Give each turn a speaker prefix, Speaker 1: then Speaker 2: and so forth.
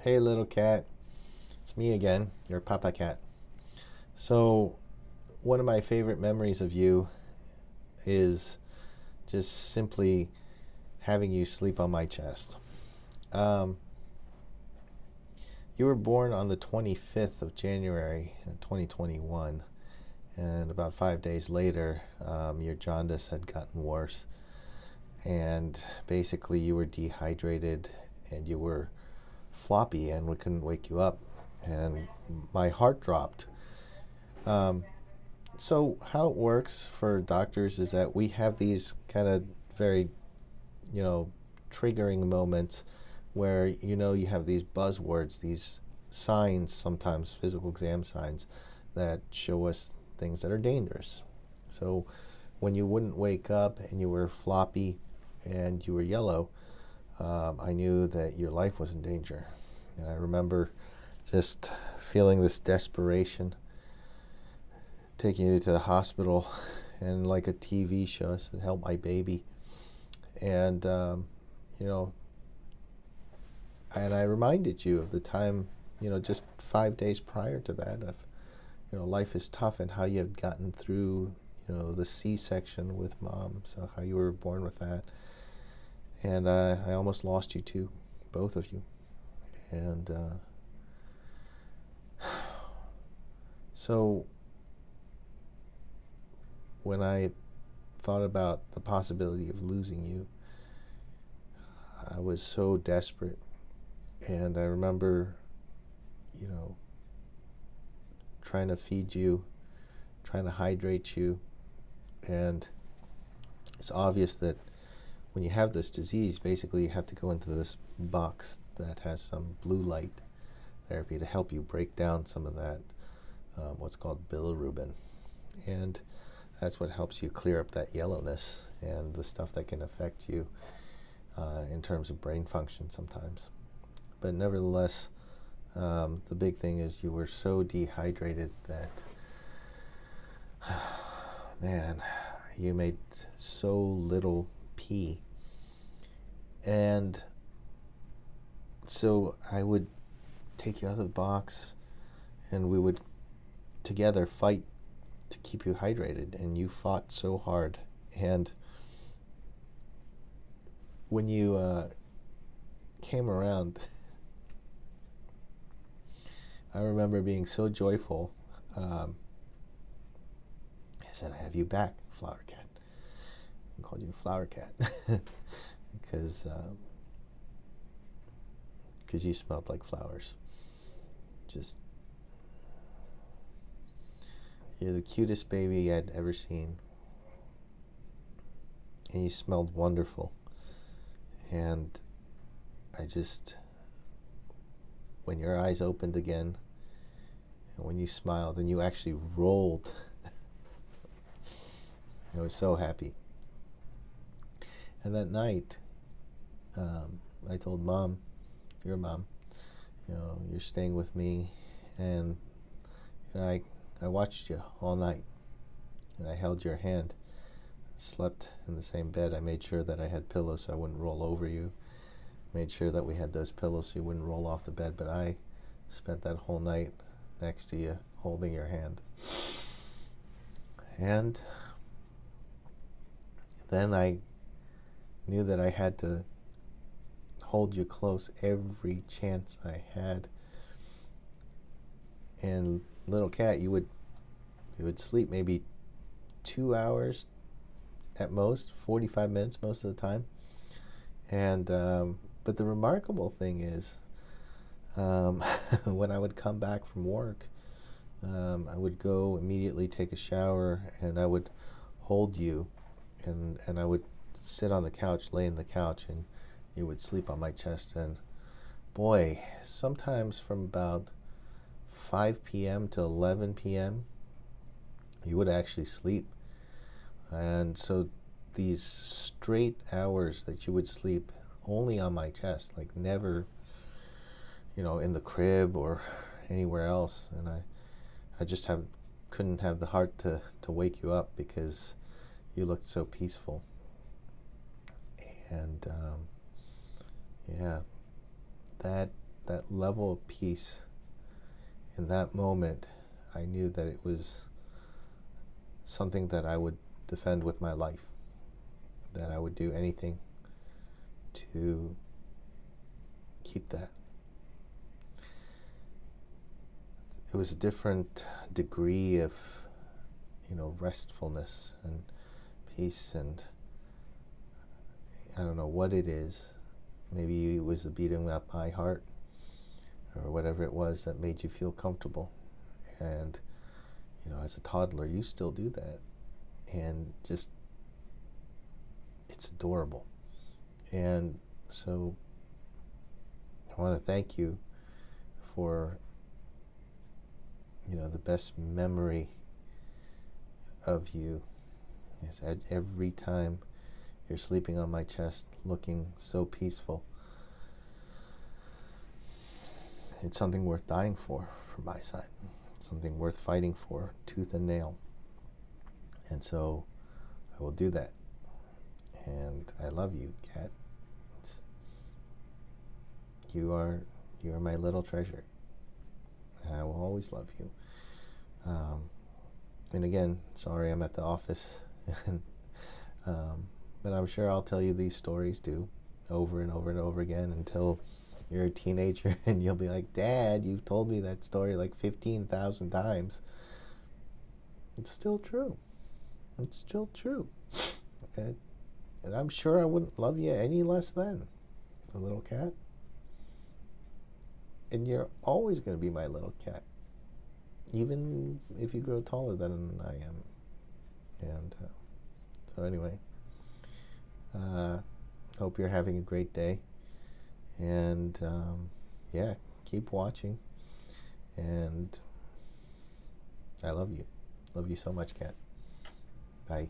Speaker 1: Hey, little cat. It's me again, your Papa Cat. So, one of my favorite memories of you is just simply having you sleep on my chest. Um, you were born on the 25th of January, 2021, and about 5 days later, your jaundice had gotten worse. And basically, you were dehydrated and you were floppy, and we couldn't wake you up. And my heart dropped. Um, So how it works for doctors is that we have these kind of very, you know, triggering moments where you have these buzzwords, these signs, sometimes physical exam signs that show us things that are dangerous. So when you wouldn't wake up and you were floppy and you were yellow, I knew that your life was in danger. And I remember just feeling this desperation, taking you to the hospital, and like a TV show, I said, "Help my baby." And you know, and I reminded you of the time, just 5 days prior to that, of life is tough and how you had gotten through, the C-section with mom. So how you were born with that, and I almost lost you too, both of you. And so when I thought about the possibility of losing you, I was so desperate. And I remember, you know, trying to feed you, trying to hydrate you. And it's obvious that when you have this disease, basically you have to go into this box that has some blue light therapy to help you break down some of that, what's called bilirubin. And that's what helps you clear up that yellowness and the stuff that can affect you in terms of brain function sometimes. But nevertheless, the big thing is you were so dehydrated that, man, you made so little pee. And so I would take you out of the box and we would together fight to keep you hydrated. And you fought so hard. And when you came around, I remember being so joyful. Um, I said, "I have you back, Flower Cat." I called you Flower Cat because you smelled like flowers. Just, you're the cutest baby I'd ever seen, and you smelled wonderful. And I just, when your eyes opened again, and when you smiled, and you actually rolled, I was so happy. And that night, I told mom, your mom, you're staying with me, and I watched you all night, and I held your hand, slept in the same bed. I made sure that I had pillows so I wouldn't roll over you. Made sure that we had those pillows so you wouldn't roll off the bed. But I spent that whole night next to you, holding your hand. And then I knew that I had to hold you close every chance I had. And little cat, you would sleep maybe 2 hours at most, 45 minutes most of the time. And but the remarkable thing is, when I would come back from work, I would go immediately take a shower, and I would hold you, and I would sit on the couch, lay in the couch, and you would sleep on my chest. And boy, sometimes from about 5 p.m. to 11 p.m., you would actually sleep. And so these straight hours that you would sleep only on my chest, like never, in the crib or anywhere else. And I just couldn't have the heart to wake you up because you looked so peaceful. And yeah, that that level of peace in that moment, I knew that it was something that I would defend with my life, that I would do anything to keep that. It was a different degree of, restfulness and peace, and I don't know what it is. Maybe it was the beating up my heart or whatever it was that made you feel comfortable. And, as a toddler, you still do that. And just, it's adorable. And so I want to thank you for, the best memory of you is every time you're sleeping on my chest looking so peaceful. It's something worth dying for from my side. It's something worth fighting for, tooth and nail. And so I will do that. And I love you, Kat. You are my little treasure. I will always love you. And again, sorry I'm at the office. But I'm sure I'll tell you these stories too, over and over and over again until you're a teenager and you'll be like, Dad, you've told me that story like 15,000 times. It's still true. It's still true. And I'm sure I wouldn't love you any less than a little cat. And you're always going to be my little cat, even if you grow taller than I am. And so anyway, hope you're having a great day. And yeah, keep watching. And I love you. Love you so much, Kat. Bye.